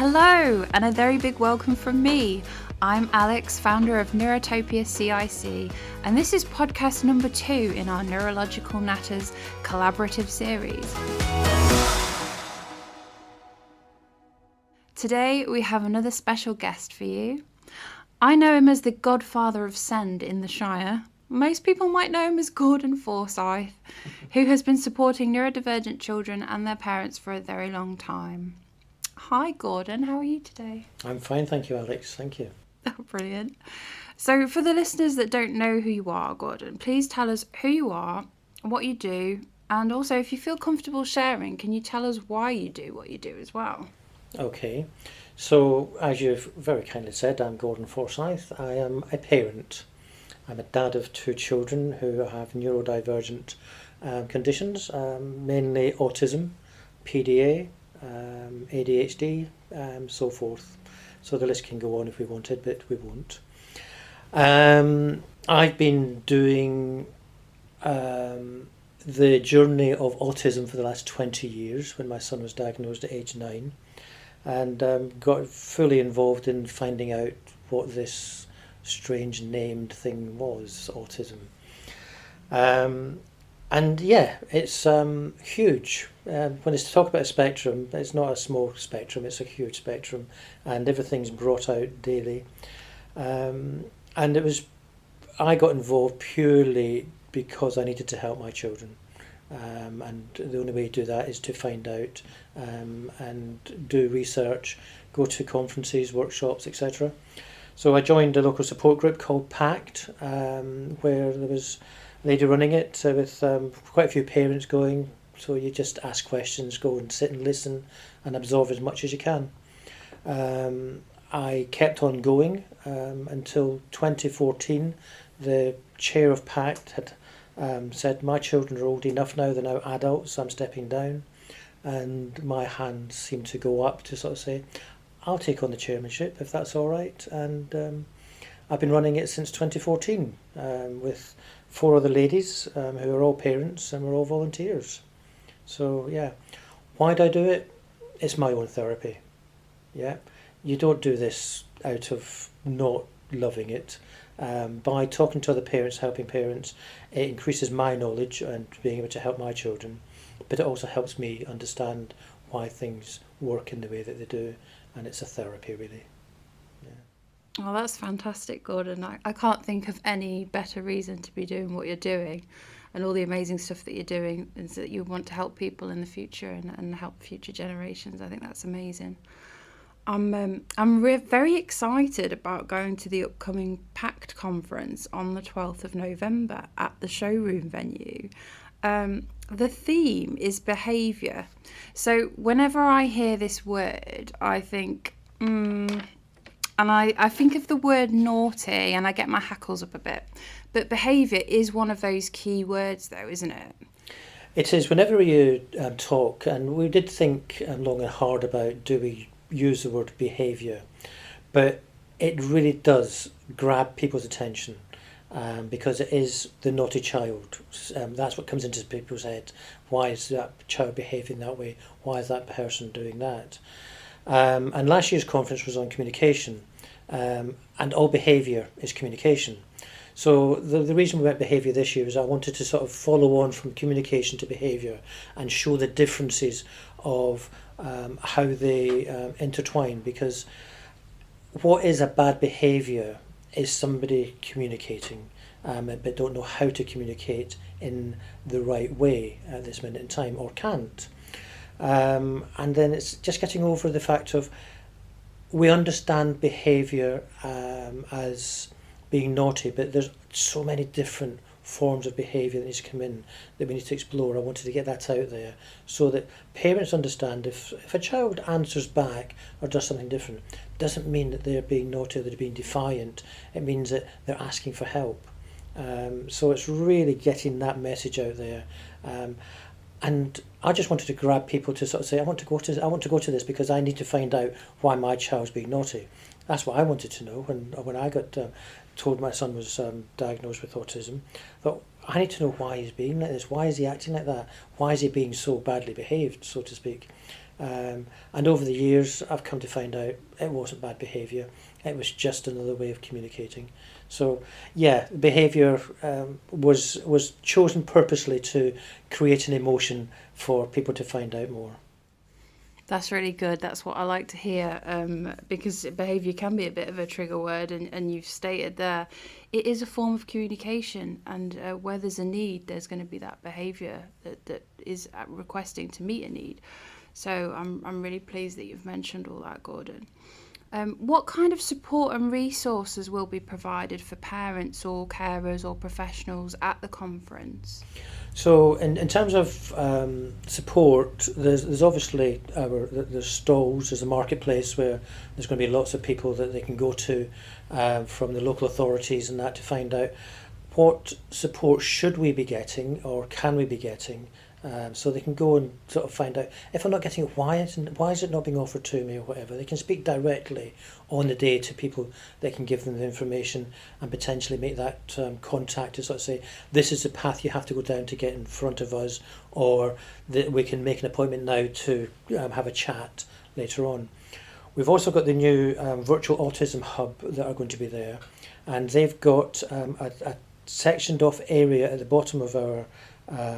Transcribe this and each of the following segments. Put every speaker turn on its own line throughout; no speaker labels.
Hello, and a very big welcome from me. I'm Alex, founder of Neurotopia CIC, and this is podcast number 2 in our Neurological Natters collaborative series. Today we have another special guest for you. I know him as the godfather of Send in the Shire. Most people might know him as Gordon Forsyth, who has been supporting neurodivergent children and their parents for a very long time. Hi Gordon, how are you today?
I'm fine, thank you, Alex. Thank you.
Oh, brilliant. So for the listeners that don't know who you are, Gordon, please tell us who you are, what you do, and also if you feel comfortable sharing, can you tell us why you do what you do as well?
Okay, so as you've very kindly said, I'm Gordon Forsyth. I am a parent. I'm a dad of 2 children who have neurodivergent conditions, mainly autism, PDA, ADHD, so forth. So the list can go on if we wanted, but we won't. I've been doing the journey of autism for the last 20 years when my son was diagnosed at age 9, and got fully involved in finding out what this strange named thing was, autism. And yeah, it's huge. When it's to talk about a spectrum, it's not a small spectrum, it's a huge spectrum, and everything's brought out daily. And I got involved purely because I needed to help my children. And the only way to do that is to find out and do research, go to conferences, workshops, etc. So I joined a local support group called PAACT, where there was a lady running it with quite a few parents going. So you just ask questions, go and sit and listen and absorb as much as you can. I kept on going until 2014. The chair of PAACT had said, my children are old enough now, they're now adults, so I'm stepping down. And my hand seemed to go up to sort of say, I'll take on the chairmanship if that's all right. And I've been running it since 2014 with 4 other ladies who are all parents and we're all volunteers. So yeah, why do I do it? It's my own therapy. Yeah, you don't do this out of not loving it. By talking to other parents, helping parents, it increases my knowledge and being able to help my children, but it also helps me understand why things work in the way that they do, and it's a therapy really. Yeah.
Oh, that's fantastic, Gordon. I can't think of any better reason to be doing what you're doing and all the amazing stuff that you're doing is that you want to help people in the future and help future generations. I think that's amazing. I'm very excited about going to the upcoming PAACT conference on the 12th of November at the Showroom venue. The theme is behaviour. So whenever I hear this word, I think, and I think of the word naughty and I get my hackles up a bit. But behaviour is one of those key words though, isn't it?
It is. Whenever you talk, and we did think long and hard about do we use the word behaviour, but it really does grab people's attention because it is the naughty child. That's what comes into people's heads. Why is that child behaving that way? Why is that person doing that? And last year's conference was on communication, and all behaviour is communication. So the reason we went behaviour this year is I wanted to sort of follow on from communication to behaviour and show the differences of how they intertwine, because what is a bad behaviour is somebody communicating but don't know how to communicate in the right way at this minute in time, or can't. And then it's just getting over the fact of we understand behaviour as being naughty, but there's so many different forms of behaviour that needs to come in that we need to explore. I wanted to get that out there so that parents understand if a child answers back or does something different, doesn't mean that they're being naughty or they're being defiant. It means that they're asking for help. So it's really getting that message out there. And I just wanted to grab people to sort of say, I want to go to this because I need to find out why my child's being naughty. That's what I wanted to know when I got told my son was diagnosed with autism. I thought, I need to know why he's being like this. Why is he acting like that? Why is he being so badly behaved, so to speak? And over the years, I've come to find out it wasn't bad behaviour. It was just another way of communicating. So, yeah, behaviour was chosen purposely to create an emotion for people to find out more.
That's really good. That's what I like to hear, because behaviour can be a bit of a trigger word, and you've stated there it is a form of communication, and where there's a need, there's going to be that behaviour that is requesting to meet a need. So I'm really pleased that you've mentioned all that, Gordon. What kind of support and resources will be provided for parents or carers or professionals at the conference?
So in terms of support, there's obviously there's stalls, there's a marketplace where there's going to be lots of people that they can go to from the local authorities and that to find out what support should we be getting or can we be getting. So they can go and sort of find out if I'm not getting it, why is it not being offered to me or whatever. They can speak directly on the day to people that can give them the information and potentially make that contact to sort of say, this is the path you have to go down to get in front of us, or that we can make an appointment now to have a chat later on. We've also got the new virtual autism hub that are going to be there, and they've got a sectioned off area at the bottom of our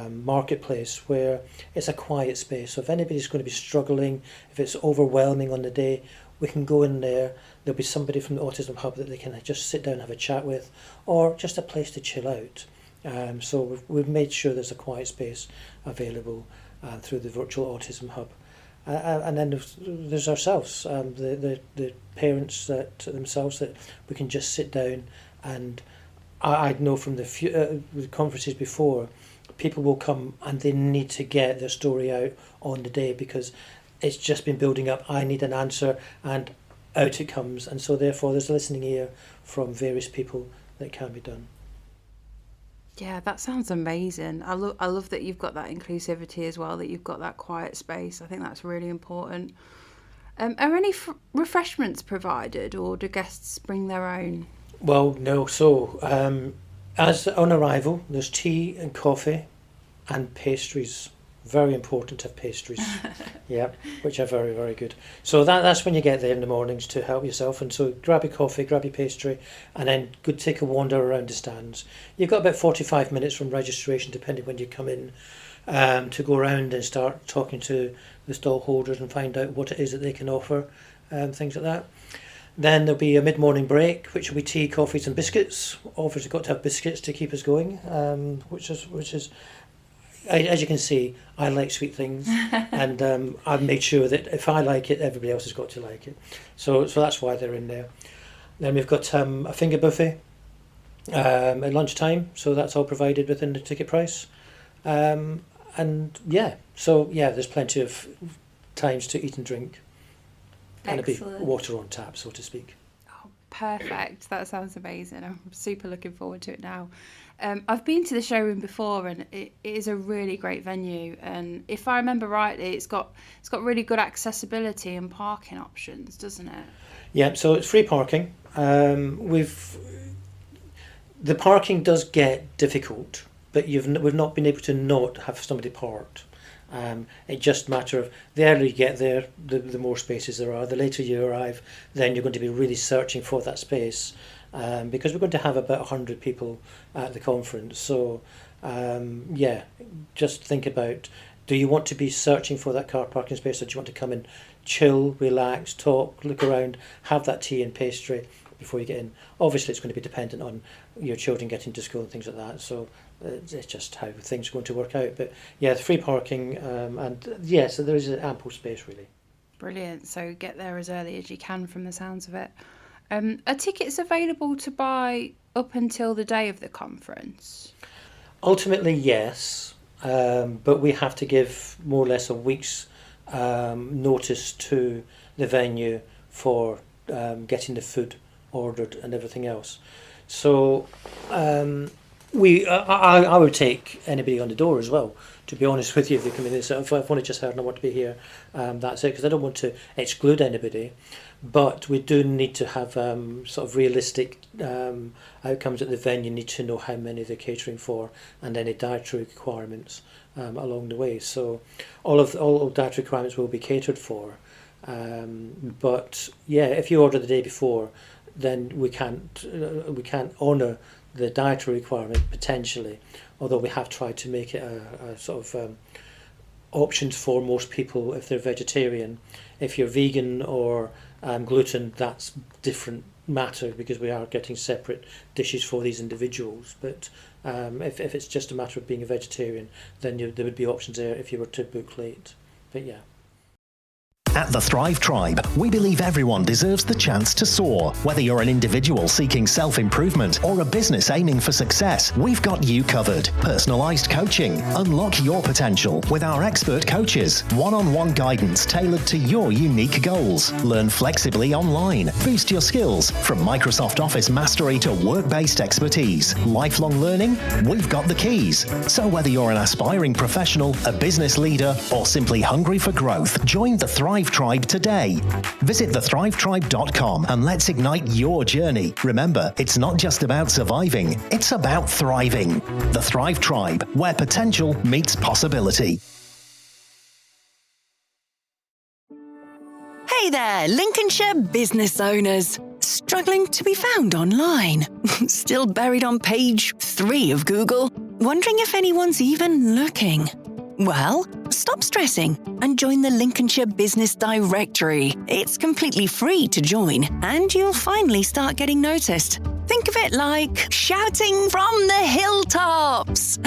marketplace where it's a quiet space. So if anybody's going to be struggling, if it's overwhelming on the day, we can go in there. There'll be somebody from the Autism Hub that they can just sit down and have a chat with, or just a place to chill out. So we've made sure there's a quiet space available through the virtual Autism Hub. And then there's ourselves, the parents that themselves, that we can just sit down. And I know from the conferences before, people will come and they need to get their story out on the day because it's just been building up. I need an answer, and out it comes. And so therefore there's a listening ear from various people that can be done.
Yeah, that sounds amazing. I love that you've got that inclusivity as well, that you've got that quiet space. I think that's really important. Are any refreshments provided, or do guests bring their own?
Well, no. So as on arrival, there's tea and coffee and pastries. Very important to have pastries. Yeah, which are very, very good. So that's when you get there in the mornings to help yourself. And so grab your coffee, grab your pastry, and then go take a wander around the stands. You've got about 45 minutes from registration, depending when you come in, to go around and start talking to the stall holders and find out what it is that they can offer, things like that. Then there'll be a mid-morning break, which will be tea, coffees and biscuits. Obviously got to have biscuits to keep us going, which is as you can see, I like sweet things, and I've made sure that if I like it, everybody else has got to like it. So that's why they're in there. Then we've got a finger buffet at lunchtime, so that's all provided within the ticket price. And yeah, so yeah, there's plenty of times to eat and drink. And
Excellent.
a bit water on tap, so to speak.
Oh, perfect. That sounds amazing. I'm super looking forward to it now. I've been to the showroom before, and it is a really great venue. And if I remember rightly, it's got really good accessibility and parking options, doesn't it?
Yeah, so it's free parking. The parking does get difficult, but we've not been able to not have somebody parked. It's just a matter of the earlier you get there, the more spaces there are. The later you arrive, then you're going to be really searching for that space, because we're going to have about 100 people at the conference. So yeah, just think about, do you want to be searching for that car parking space, or do you want to come and chill, relax, talk, look around, have that tea and pastry before you get in? Obviously it's going to be dependent on your children getting to school and things like that, so it's just how things are going to work out. But yeah, the free parking, and yeah, so there is ample space really.
Brilliant. So get there as early as you can from the sounds of it. Are tickets available to buy up until the day of the conference?
Ultimately yes, but we have to give more or less a week's notice to the venue for getting the food ordered and everything else. So I would take anybody on the door as well, to be honest with you. If they come in, so if I've only just heard and I want to be here, that's it, because I don't want to exclude anybody. But we do need to have sort of realistic outcomes at the venue. You need to know how many they're catering for and any dietary requirements along the way. So all dietary requirements will be catered for. But yeah, if you order the day before, then we can't honour the dietary requirement potentially, although we have tried to make it a sort of options for most people if they're vegetarian. If you're vegan or gluten, that's different matter, because we are getting separate dishes for these individuals. But if it's just a matter of being a vegetarian, then there would be options there if you were to book late. But yeah.
At the Thrive Tribe, we believe everyone deserves the chance to soar. Whether you're an individual seeking self-improvement or a business aiming for success, we've got you covered. Personalised coaching. Unlock your potential with our expert coaches. One-on-one guidance tailored to your unique goals. Learn flexibly online. Boost your skills from Microsoft Office mastery to work-based expertise. Lifelong learning? We've got the keys. So whether you're an aspiring professional, a business leader, or simply hungry for growth, join the Thrive Tribe today. Visit thethrivetribe.com and let's ignite your journey. Remember, it's not just about surviving, it's about thriving. The Thrive Tribe, where potential meets possibility.
Hey there, Lincolnshire business owners. Struggling to be found online? Still buried on page 3 of Google? Wondering if anyone's even looking? Well, stop stressing and join the Lincolnshire Business Directory. It's completely free to join, and you'll finally start getting noticed. Think of it like shouting from the hilltops,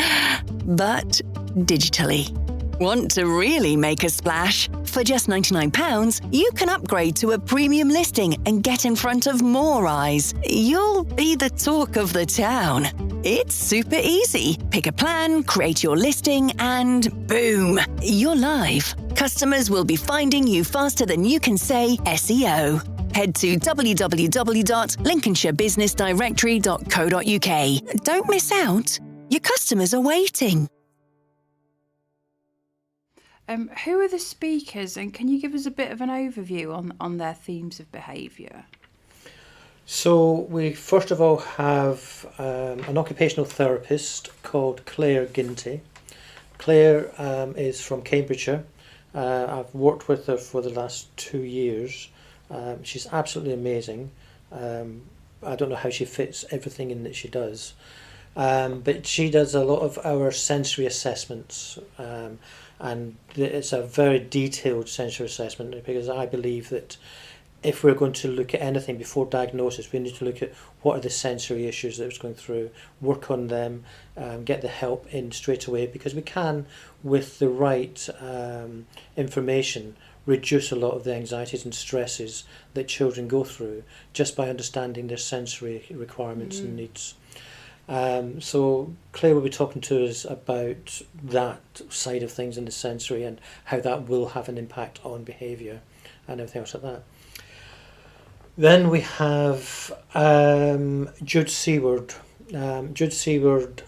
but digitally. Want to really make a splash? For just £99, you can upgrade to a premium listing and get in front of more eyes. You'll be the talk of the town. It's super easy. Pick a plan, create your listing, and boom, you're live. Customers will be finding you faster than you can say SEO. Head to www.lincolnshirebusinessdirectory.co.uk. Don't miss out. Your customers are waiting.
Who are the speakers, and can you give us a bit of an overview on their themes of behaviour?
So we first of all have an occupational therapist called Claire Ginty. Claire is from Cambridgeshire. I've worked with her for the last 2 years. She's absolutely amazing. I don't know how she fits everything in that she does. But she does a lot of our sensory assessments, and it's a very detailed sensory assessment, because I believe that if we're going to look at anything before diagnosis, we need to look at what are the sensory issues that it's going through, work on them, get the help in straight away, because we can, with the right information, reduce a lot of the anxieties and stresses that children go through just by understanding their sensory requirements and needs. So Claire will be talking to us about that side of things in the sensory and how that will have an impact on behaviour and everything else like that. Then we have Jude Seward. Jude Seward,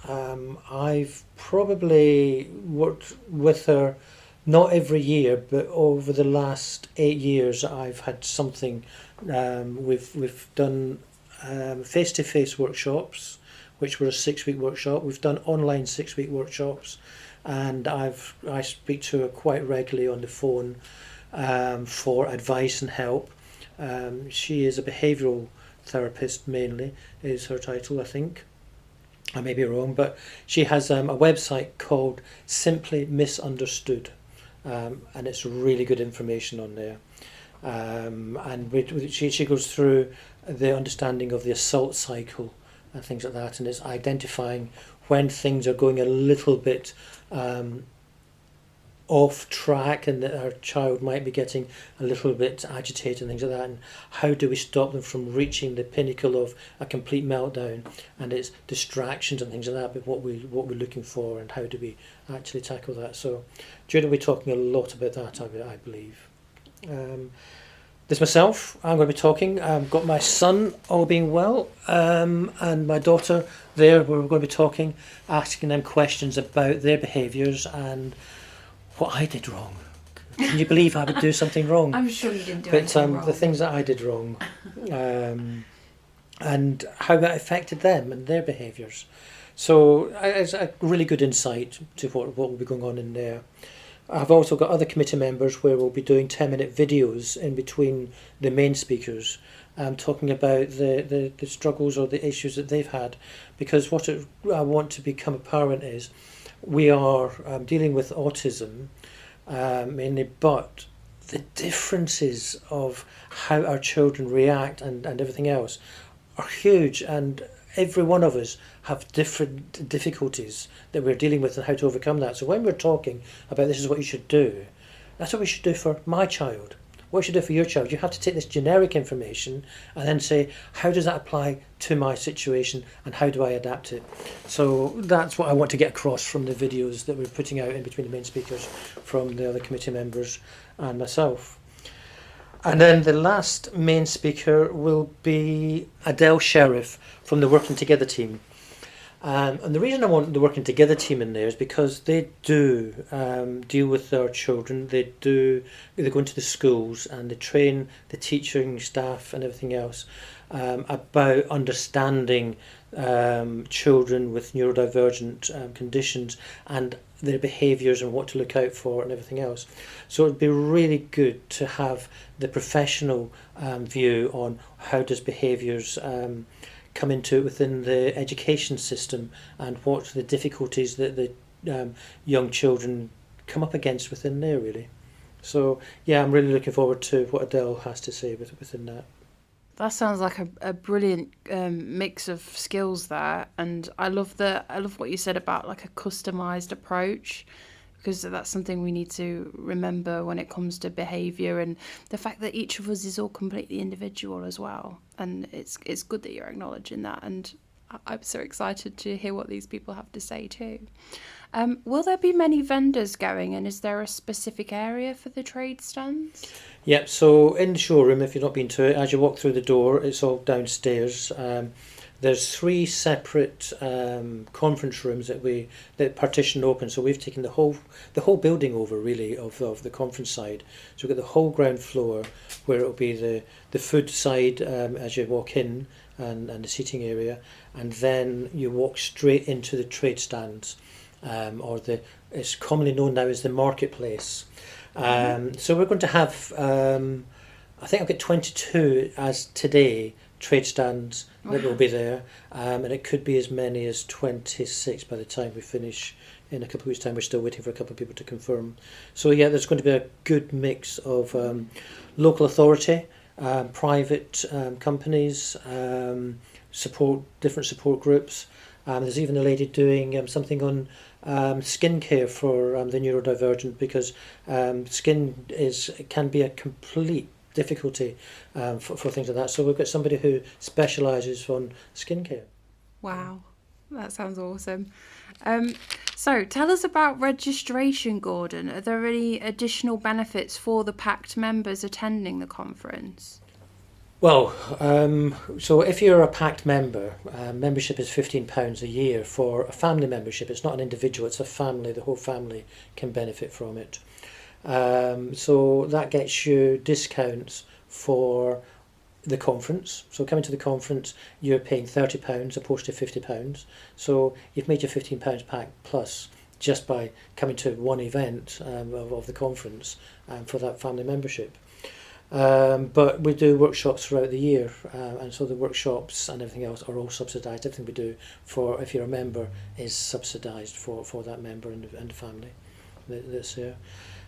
I've probably worked with her not every year, but over the last 8 years I've had something. We've done face-to-face workshops, which were a 6-week workshop. We've done online 6-week workshops, and I speak to her quite regularly on the phone for advice and help. She is a behavioural therapist mainly, is her title, I think. I may be wrong, but she has a website called Simply Misunderstood, and it's really good information on there. And she goes through the understanding of the assault cycle and things like that, and it's identifying when things are going a little bit off track and that our child might be getting a little bit agitated and things like that, and how do we stop them from reaching the pinnacle of a complete meltdown, and it's distractions and things like that, but what we're looking for and how do we actually tackle that. So Jude will be talking a lot about that, I believe. There's myself. I'm going to be talking. I've got my son, all being well, and my daughter there. We're going to be talking, asking them questions about their behaviours and what I did wrong. Can you believe I would do something wrong?
I'm sure you didn't do anything wrong.
The things that I did wrong, and how that affected them and their behaviours. So it's a really good insight to what will be going on in there. I've also got other committee members where we'll be doing 10-minute videos in between the main speakers, talking about the struggles or the issues that they've had. Because I want to become apparent is we are dealing with autism mainly, but the differences of how our children react and everything else are huge, and every one of us have different difficulties that we're dealing with and how to overcome that. So when we're talking about this is what you should do, that's what we should do for my child. What you should do for your child, you have to take this generic information and then say, how does that apply to my situation and how do I adapt it? So that's what I want to get across from the videos that we're putting out in between the main speakers from the other committee members and myself. And then the last main speaker will be Adele Sheriff from the Working Together team. And the reason I want the Working Together team in there is because they do deal with our children. They go into the schools and they train the teaching staff and everything else about understanding children with neurodivergent conditions and their behaviours and what to look out for and everything else. So it'd be really good to have the professional view on how does behaviours come into it within the education system and what the difficulties that the young children come up against within there, really. So yeah, I'm really looking forward to what Adele has to say within that.
That sounds like a brilliant mix of skills there, and I love what you said about like a customised approach, because that's something we need to remember when it comes to behaviour, and the fact that each of us is all completely individual as well. And it's good that you're acknowledging that, and I'm so excited to hear what these people have to say too. Will there be many vendors going, and is there a specific area for the trade stands?
Yep, so in the showroom, if you've not been to it, as you walk through the door, it's all downstairs. There's 3 separate conference rooms that partition open. So we've taken the whole building over, really, of the conference side. So we've got the whole ground floor where it'll be the food side as you walk in and the seating area, and then you walk straight into the trade stands, it's commonly known now as the marketplace. So we're going to have, I think I've got 22 as today trade stands that will be there, and it could be as many as 26 by the time we finish in a couple of weeks' time. We're still waiting for a couple of people to confirm. So yeah, there's going to be a good mix of local authority, private companies, different support groups. There's even a lady doing something on skincare for the neurodivergent, because skin can be a complete difficulty for things like that. So we've got somebody who specialises on skincare.
Wow, that sounds awesome. So tell us about registration, Gordon. Are there any additional benefits for the PAACT members attending the conference?
Well, so if you're a PAACT member, membership is £15 a year. For a family membership, it's not an individual, it's a family. The whole family can benefit from it. So that gets you discounts for the conference. So coming to the conference, you're paying £30 opposed to £50. So you've made your £15 PAACT plus just by coming to one event of the conference for that family membership. But we do workshops throughout the year, and so the workshops and everything else are all subsidised. Everything we do for, if you're a member, is subsidised for that member and the family that's there.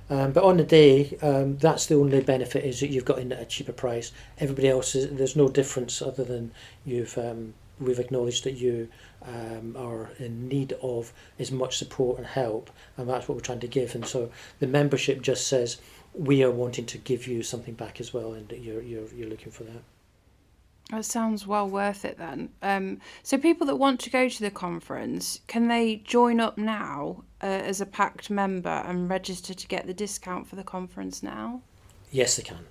But on the day, that's the only benefit, is that you've got in at a cheaper price. Everybody else, there's no difference other than we've acknowledged that you are in need of as much support and help, and that's what we're trying to give. And so the membership just says we are wanting to give you something back as well, and that you're looking for that.
That sounds well worth it then. So people that want to go to the conference, can they join up now as a PAACT member and register to get the discount for the conference now?
Yes, they can.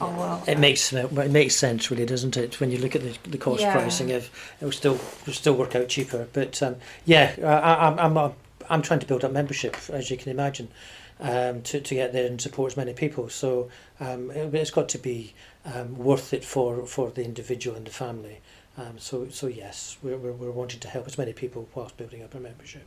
Oh, well.
It makes sense, really, doesn't it? When you look at the cost pricing, if it will still work out cheaper. But I'm trying to build up membership, as you can imagine, to get there and support as many people. So it's got to be worth it for the individual and the family. So yes, we're wanting to help as many people whilst building up our membership.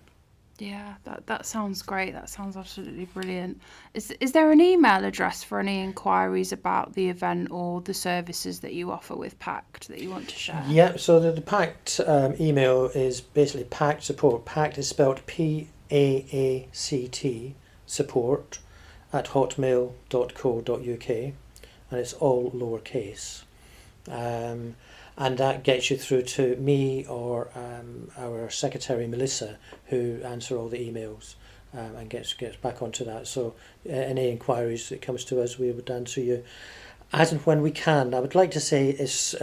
Yeah, that sounds great. That sounds absolutely brilliant. Is there an email address for any inquiries about the event or the services that you offer with PAACT that you want to share?
Yeah, so the PAACT email is basically PAACT support. PAACT is spelled PAACT support @hotmail.co.uk, and it's all lowercase. And that gets you through to me or our secretary Melissa, who answer all the emails and gets back onto that. So any inquiries that comes to us, we would answer you as and when we can. I would like to say it's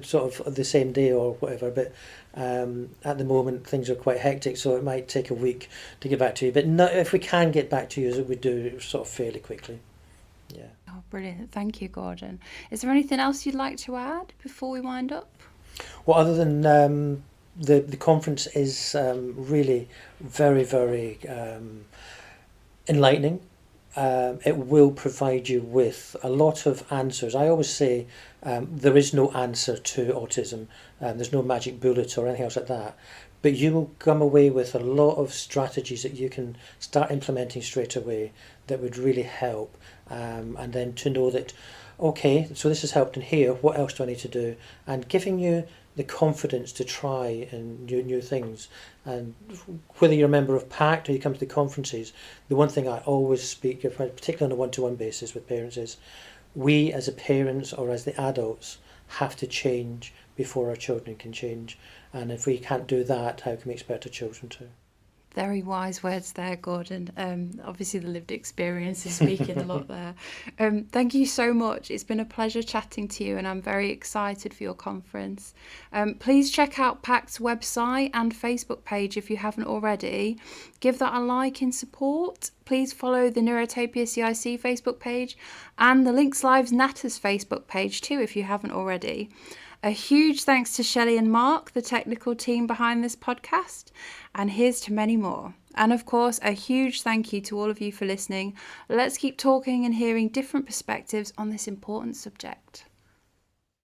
sort of the same day or whatever, but at the moment things are quite hectic, so it might take a week to get back to you. But if we can get back to you, as we do sort of fairly quickly. Yeah.
Oh, brilliant. Thank you, Gordon. Is there anything else you'd like to add before we wind up?
Well, other than the conference is really very, very enlightening. It will provide you with a lot of answers. I always say there is no answer to autism. There's no magic bullet or anything else like that. But you will come away with a lot of strategies that you can start implementing straight away that would really help. And then to know that, okay, so this has helped in here, what else do I need to do? And giving you the confidence to try and new things. And whether you're a member of PAACT or you come to the conferences, the one thing I always speak of, particularly on a one-to-one basis with parents, is we as the parents or as the adults have to change before our children can change. And if we can't do that, how can we expect our children to?
Very wise words there, Gordon. Obviously the lived experience is speaking a lot there. Thank you so much. It's been a pleasure chatting to you, and I'm very excited for your conference. Please check out PAACT's website and Facebook page if you haven't already. Give that a like in support. Please follow the Neurotopia CIC Facebook page and the Links Lives Natters Facebook page too if you haven't already. A huge thanks to Shelley and Mark, the technical team behind this podcast, and here's to many more. And of course, a huge thank you to all of you for listening. Let's keep talking and hearing different perspectives on this important subject.